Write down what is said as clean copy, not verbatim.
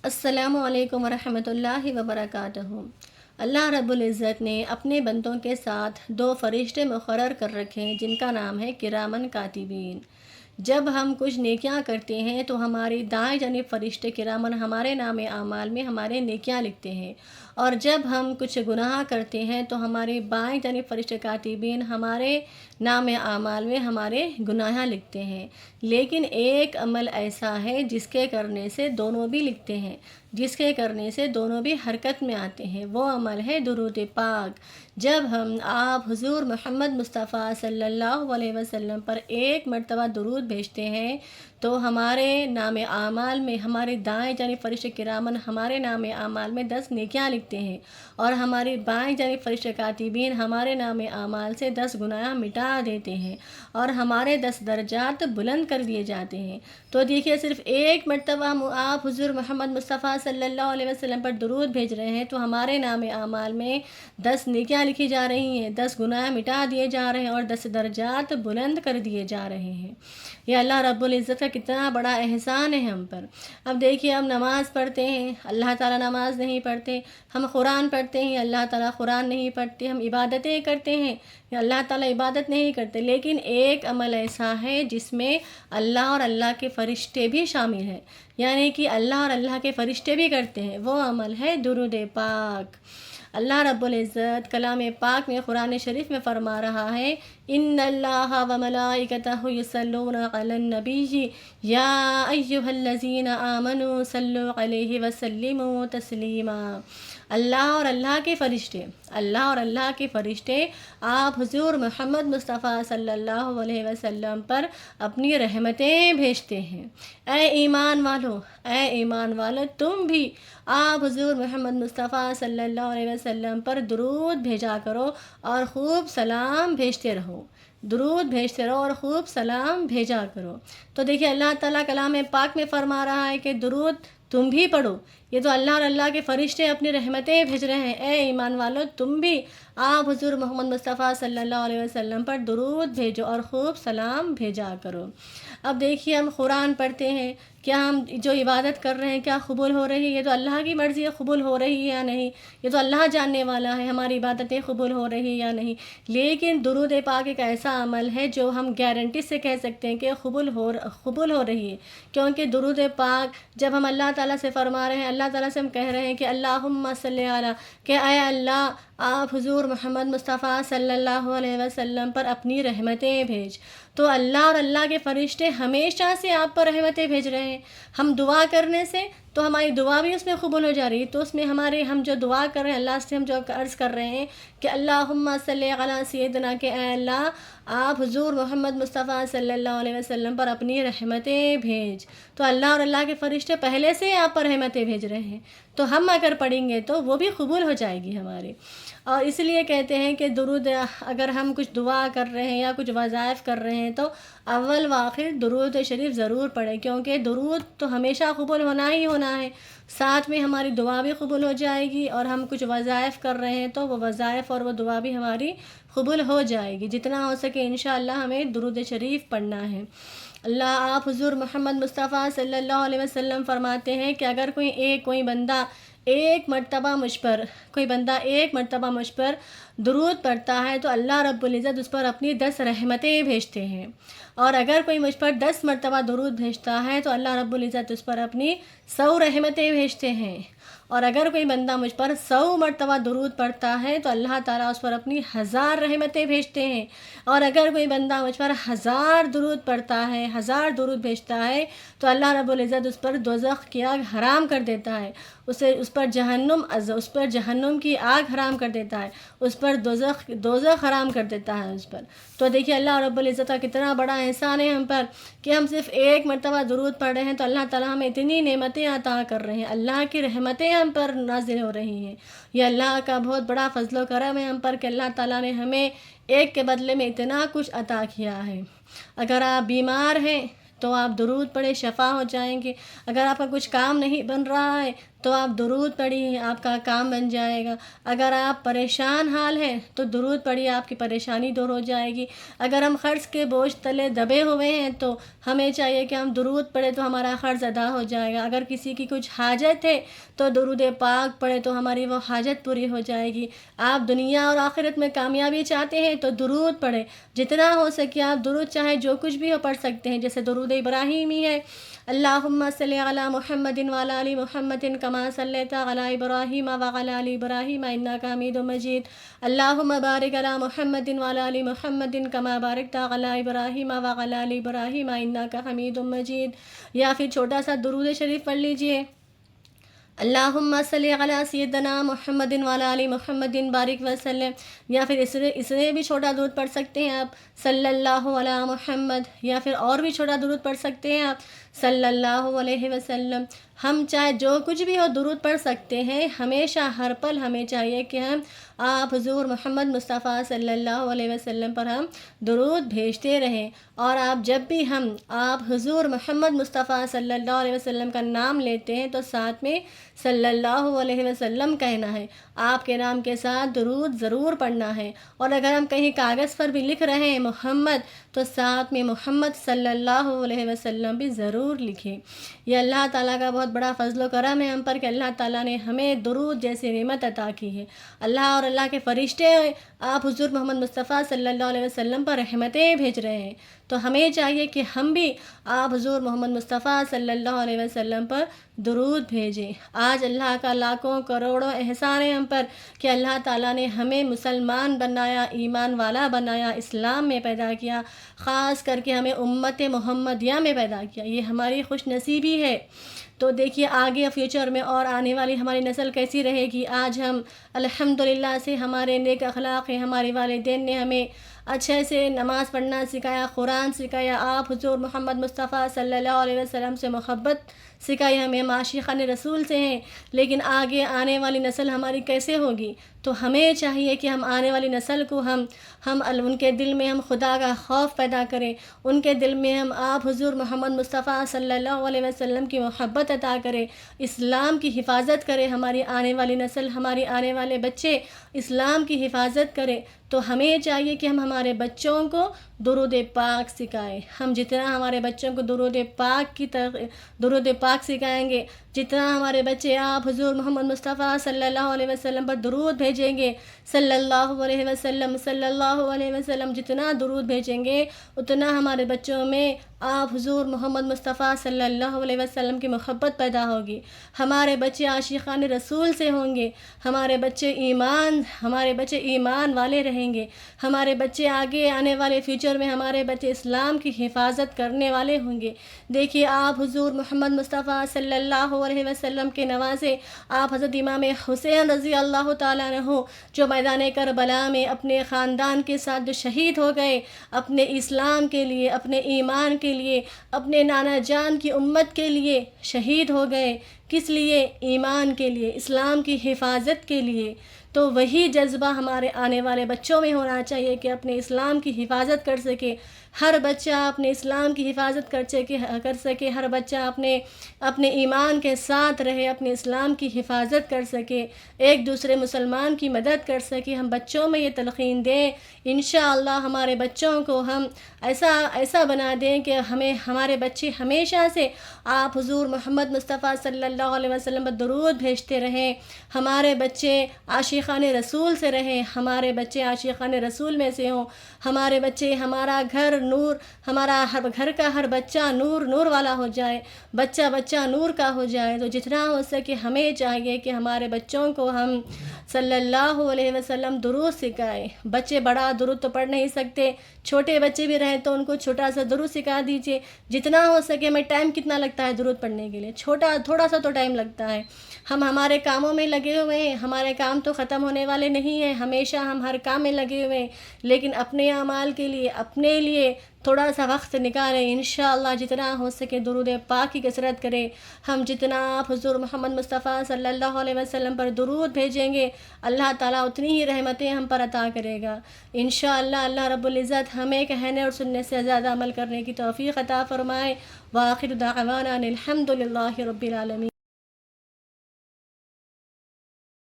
السلام علیکم ورحمۃ اللہ وبرکاتہ۔ اللہ رب العزت نے اپنے بندوں کے ساتھ دو فرشتے مقرر کر رکھے ہیں جن کا نام ہے کرامن کاتبین۔ جب ہم کچھ نیکیاں کرتے ہیں تو ہماری دائیں جانب فرشتے کرامن ہمارے نام اعمال میں ہمارے نیکیاں لکھتے ہیں، اور جب ہم کچھ گناہ کرتے ہیں تو ہمارے بائیں جانب فرشتے کاتبین ہمارے نام اعمال میں ہمارے گناہ لکھتے ہیں۔ لیکن ایک عمل ایسا ہے جس کے کرنے سے دونوں بھی لکھتے ہیں، جس کے کرنے سے دونوں بھی حرکت میں آتے ہیں، وہ عمل ہے درود پاک۔ جب ہم آپ حضور محمد مصطفیٰ صلی اللہ علیہ وسلم پر ایک مرتبہ درود بھیجتے ہیں تو ہمارے نام اعمال میں ہمارے دائیں جانب فرشتے کرامن ہمارے نام اعمال میں 10 نیکیاں لکھتے ہیں، اور ہماری بائیں جانب فرشتے کاتبین ہمارے نام اعمال سے 10 گناہ مٹا دیتے ہیں، اور ہمارے 10 درجات بلند کر دیے جاتے ہیں۔ تو دیکھیے، صرف ایک مرتبہ ہم آپ حضور محمد مصطفیٰ صلی اللہ علیہ وسلم پر درود بھیج رہے ہیں تو ہمارے نام اعمال میں 10 نیکیاں لکھی جا رہی ہیں، 10 گناہ مٹا دیے جا رہے ہیں، اور 10 درجات بلند کر دیے جا رہے ہیں۔ یہ اللہ رب العزت کا کتنا بڑا احسان ہے ہم پر۔ اب دیکھیے، ہم نماز پڑھتے ہیں، اللہ تعالیٰ نماز نہیں پڑھتے، ہم قرآن پڑھتے ہیں، اللہ تعالیٰ قرآن نہیں پڑھتے، ہم عبادتیں کرتے ہیں، اللہ تعالیٰ عبادت نہیں کرتے، لیکن ایک عمل ایسا ہے جس میں اللہ اور اللہ کے فرشتے بھی شامل ہیں، یعنی کہ اللہ اور اللہ کے فرشتے بھی کرتے ہیں، وہ عمل ہے درود پاک۔ اللہ رب العزت کلام پاک میں قرآن شریف میں فرما رہا ہے، ان اللہ و ملائکتہ یصلون علی النبی یا ایھا الذین آمنوا صلوا علیہ وسلموا تسلیما۔ اللہ اور اللہ کے فرشتے آپ حضور محمد مصطفیٰ صلی اللہ علیہ وسلم پر اپنی رحمتیں بھیجتے ہیں۔ اے ایمان والو، تم بھی آپ حضور محمد مصطفیٰ صلی اللہ علیہ وسلم پر درود بھیجا کرو اور خوب سلام بھیجتے رہو، درود بھیجتے رہو اور خوب سلام بھیجا کرو۔ تو دیکھیے، اللہ تعالیٰ کلام پاک میں فرما رہا ہے کہ درود تم بھی پڑھو۔ یہ تو اللہ اور اللہ کے فرشتے اپنی رحمتیں بھیج رہے ہیں۔ اے ایمان والو، تم بھی آپ حضور محمد مصطفیٰ صلی اللہ علیہ وسلم پر درود بھیجو اور خوب سلام بھیجا کرو۔ اب دیکھیے، ہم قرآن پڑھتے ہیں، کیا ہم جو عبادت کر رہے ہیں کیا قبول ہو رہی ہے؟ یہ تو اللہ کی مرضی ہے، قبول ہو رہی ہے یا نہیں، یہ تو اللہ جاننے والا ہے ہماری عبادتیں قبول ہو رہی ہے یا نہیں۔ لیکن درود پاک ایک ایسا عمل ہے جو ہم گارنٹی سے کہہ سکتے ہیں کہ قبول ہو رہی ہے، کیونکہ درود پاک جب ہم اللہ تعالیٰ سے فرما رہے ہیں، اللہ تعالیٰ سے ہم کہہ رہے ہیں کہ اللہم صلی علی، کہ اے اللہ آپ حضور محمد مصطفیٰ صلی اللہ علیہ وسلم پر اپنی رحمتیں بھیج، تو اللہ اور اللہ کے فرشتے ہمیشہ سے آپ پر رحمتیں بھیج رہے ہیں۔ ہم دعا کرنے سے تو ہماری دعا بھی اس میں قبول ہو جا رہی ہے، تو اس میں ہم جو دعا کر رہے ہیں، اللہ سے ہم جو عرض کر رہے ہیں کہ اللہم صلی علی سیدنا، کہ اے اللہ آپ حضور محمد مصطفیٰ صلی اللہ علیہ وسلم پر اپنی رحمتیں بھیج، تو اللہ اور اللہ کے فرشتے پہلے سے آپ پر رحمتیں بھیج رہے ہیں، تو ہم اگر پڑھیں گے تو وہ بھی قبول ہو جائے گی ہماری۔ اور اس لیے کہتے ہیں کہ درود، اگر ہم کچھ دعا کر رہے ہیں یا کچھ وظائف کر رہے ہیں تو اول و آخر درود شریف ضرور پڑھیں، کیونکہ درود تو ہمیشہ قبول ہونا ہی ہونا ہے، ساتھ میں ہماری دعا بھی قبول ہو جائے گی، اور ہم کچھ وظائف کر رہے ہیں تو وہ وظائف اور وہ دعا بھی ہماری قبول ہو جائے گی۔ جتنا ہو سکے انشاءاللہ ہمیں درود شریف پڑھنا ہے۔ اللہ آپ حضور محمد مصطفیٰ صلی اللہ علیہ وسلم فرماتے ہیں کہ اگر کوئی بندہ ایک مرتبہ مجھ پر درود پڑھتا ہے تو اللہ رب العزت اس پر اپنی 10 رحمتیں بھیجتے ہیں، اور اگر کوئی مجھ پر 10 مرتبہ درود بھیجتا ہے تو اللہ رب العزت اس پر اپنی 100 رحمتیں بھیجتے ہیں، اور اگر کوئی بندہ مجھ پر 100 مرتبہ درود پڑھتا ہے تو اللہ تعالیٰ اس پر اپنی 1000 رحمتیں بھیجتے ہیں، اور اگر کوئی بندہ مجھ پر 1000 درود پڑھتا ہے، 1000 درود بھیجتا ہے تو اللہ رب العزت اس پر دوزخ کی آگ حرام کر دیتا ہے، اس پر جہنم کی آگ حرام کر دیتا ہے، اس پر دوزخ حرام کر دیتا ہے اس پر۔ تو دیکھیے، اللہ رب العزت کا کتنا بڑا احسان ہے ہم پر کہ ہم صرف ایک مرتبہ درود پڑھ رہے ہیں تو اللہ تعالیٰ ہمیں اتنی نعمتیں عطا کر رہے ہیں، اللہ کی رحمتیں ہم پر نازل ہو رہی ہیں۔ یہ اللہ کا بہت بڑا فضل و کرم ہے ہم پر کہ اللہ تعالیٰ نے ہمیں ایک کے بدلے میں اتنا کچھ عطا کیا ہے۔ اگر آپ بیمار ہیں تو آپ درود پڑھیں، شفا ہو جائیں گے۔ اگر آپ کا کچھ کام نہیں بن رہا ہے تو آپ درود پڑھیے، آپ کا کام بن جائے گا۔ اگر آپ پریشان حال ہیں تو درود پڑھیے، آپ کی پریشانی دور ہو جائے گی۔ اگر ہم قرض کے بوجھ تلے دبے ہوئے ہیں تو ہمیں چاہیے کہ ہم درود پڑھیں تو ہمارا قرض ادا ہو جائے گا۔ اگر کسی کی کچھ حاجت ہے تو درود پاک پڑھیں تو ہماری وہ حاجت پوری ہو جائے گی۔ آپ دنیا اور آخرت میں کامیابی چاہتے ہیں تو درود پڑھیں، جتنا ہو سکے آپ درود چاہے جو کچھ بھی ہو پڑھ سکتے ہیں، جیسے درود ابراہیمی ہے، اللہم صلی علی محمد وعلی آل محمد کما صلیت علی ابراہیم وعلی آل ابراہیم انک حمید مجید، اللہم بارک علی محمد وعلی آل محمد کما بارکت علی ابراہیم وعلی آل ابراہیم انک حمید مجید۔ یا پھر چھوٹا سا درود شریف پڑھ لیجئے، اللہم صلی علی سیدنا محمد وعلی آل محمد بارک وسلم۔ یا پھر اس میں بھی چھوٹا درود پڑھ سکتے ہیں آپ، صلی اللہ علی محمد، یا پھر اور بھی چھوٹا درود پڑھ سکتے ہیں آپ، صلی اللہ علیہ وسلم۔ ہم چاہے جو کچھ بھی ہو درود پڑھ سکتے ہیں، ہمیشہ ہر پل ہمیں چاہیے کہ ہم آپ حضور محمد مصطفیٰ صلی اللہ علیہ وسلم پر ہم درود بھیجتے رہیں۔ اور آپ جب بھی ہم آپ حضور محمد مصطفیٰ صلی اللہ علیہ وسلم کا نام لیتے ہیں تو ساتھ میں صلی اللہ علیہ وسلم کہنا ہے، آپ کے نام کے ساتھ درود ضرور پڑھنا ہے۔ اور اگر ہم کہیں کاغذ پر بھی لکھ رہے ہیں محمد تو ساتھ میں محمد صلی اللہ علیہ وسلم بھی ضرور لکھیں۔ یہ اللہ تعالیٰ کا بہت بڑا فضل و کرم ہے ہم پر کہ اللہ تعالیٰ نے ہمیں درود جیسی نعمت عطا کی ہے۔ اللہ اور اللہ کے فرشتے آپ حضور محمد مصطفیٰ صلی اللہ علیہ وسلم پر رحمتیں بھیج رہے ہیں، تو ہمیں چاہیے کہ ہم بھی آپ حضور محمد مصطفیٰ صلی اللہ علیہ وسلم پر درود بھیجیں۔ آج اللہ کا لاکھوں کروڑوں احسان ہے ہم پر کہ اللہ تعالیٰ نے ہمیں مسلمان بنایا، ایمان والا بنایا، اسلام میں پیدا کیا، خاص کر کے ہمیں امت محمدیہ میں پیدا کیا۔ یہ ہماری خوش نصیبی ہے۔ تو دیکھیے آگے فیوچر میں اور آنے والی ہماری نسل کیسی رہے گی۔ آج ہم الحمدللہ سے ہمارے نیک اخلاق ہیں، ہمارے والدین نے ہمیں اچھے سے نماز پڑھنا سکھایا، قرآن سکھایا، آپ حضور محمد مصطفیٰ صلی اللہ علیہ وسلم سے محبت سکھائی، ہمیں عاشقان رسول سے ہیں، لیکن آگے آنے والی نسل ہماری کیسے ہوگی؟ تو ہمیں چاہیے کہ ہم آنے والی نسل کو ہم ان کے دل میں ہم خدا کا خوف پیدا کریں، ان کے دل میں ہم آپ حضور محمد مصطفیٰ صلی اللہ علیہ وسلم کی محبت عطا کریں، اسلام کی حفاظت کریں، ہماری آنے والی نسل، ہماری آنے والے بچے اسلام کی حفاظت کریں۔ تو ہمیں چاہیے کہ ہم ہمارے بچوں کو درود پاک سکھائیں۔ ہم جتنا ہمارے بچوں کو درود پاک سکھائیں گے، جتنا ہمارے بچے آپ حضور محمد مصطفیٰ صلی اللہ علیہ وسلم پر درود بھیجیں گے، صلی اللہ علیہ وسلم، صلی اللہ علیہ وسلم، جتنا درود بھیجیں گے اتنا ہمارے بچوں میں آپ حضور محمد مصطفیٰ صلی اللہ علیہ وسلم کی محبت پیدا ہوگی، ہمارے بچے عاشقان رسول سے ہوں گے، ہمارے بچے ایمان والے رہیں گے، ہمارے بچے آگے آنے والے فیوچر میں ہمارے بچے اسلام کی حفاظت کرنے والے ہوں گے۔ دیکھیے آپ حضور محمد مصطفیٰ صلی اللہ علیہ وسلم کے نواسے آپ حضرت امام حسین رضی اللہ تعالیٰ عنہ جو میدان کربلا میں اپنے خاندان کے ساتھ جو شہید ہو گئے، اپنے اسلام کے لیے، اپنے ایمان کے لیے، اپنے نانا جان کی امت کے لیے شہید ہو گئے، کس لیے؟ ایمان کے لیے، اسلام کی حفاظت کے لیے۔ تو وہی جذبہ ہمارے آنے والے بچوں میں ہونا چاہیے کہ اپنے اسلام کی حفاظت کر سکے، ہر بچہ اپنے اسلام کی حفاظت کر سکے، ہر بچہ اپنے ایمان کے ساتھ رہے، اپنے اسلام کی حفاظت کر سکے، ایک دوسرے مسلمان کی مدد کر سکے۔ ہم بچوں میں یہ تلقین دیں، انشاءاللہ ہمارے بچوں کو ہم ایسا بنا دیں کہ ہمارے بچے ہمیشہ سے آپ حضور محمد مصطفیٰ صلی اللہ علیہ وسلم پر درود بھیجتے رہیں، ہمارے بچے عاشقان رسول سے رہیں، ہمارے بچے عاشقان رسول میں سے ہوں، ہمارے بچے، ہمارا گھر نور، ہمارا گھر کا ہر بچہ نور والا ہو جائے، بچہ نور کا ہو جائے۔ تو جتنا ہو سکے ہمیں چاہیے کہ ہمارے بچوں کو ہم صلی اللہ علیہ وسلم درود سکھائیں۔ بچے بڑا درود تو پڑھ نہیں سکتے، چھوٹے بچے بھی رہیں تو ان کو چھوٹا سا درود سکھا دیجیے، جتنا ہو سکے۔ ہمیں ٹائم کتنا لگتا ہے درود پڑھنے کے لیے؟ تھوڑا سا تو ٹائم لگتا ہے۔ ہم ہمارے کاموں میں لگے ہوئے ہیں، ہمارے کام تو ختم ہونے والے نہیں ہیں، ہمیشہ ہم ہر کام میں لگے ہوئے ہیں، لیکن اپنے اعمال کے لیے، اپنے لیے تھوڑا سا وقت نکالیں۔ انشاءاللہ جتنا ہو سکے درود پاک کی کثرت کریں۔ ہم جتنا آپ حضور محمد مصطفیٰ صلی اللہ علیہ وسلم پر درود بھیجیں گے، اللہ تعالیٰ اتنی ہی رحمتیں ہم پر عطا کرے گا انشاءاللہ۔ اللہ رب العزت ہمیں کہنے اور سننے سے زیادہ عمل کرنے کی توفیق عطا فرمائے۔ وآخر دعوانا الحمدللہ رب العالمین۔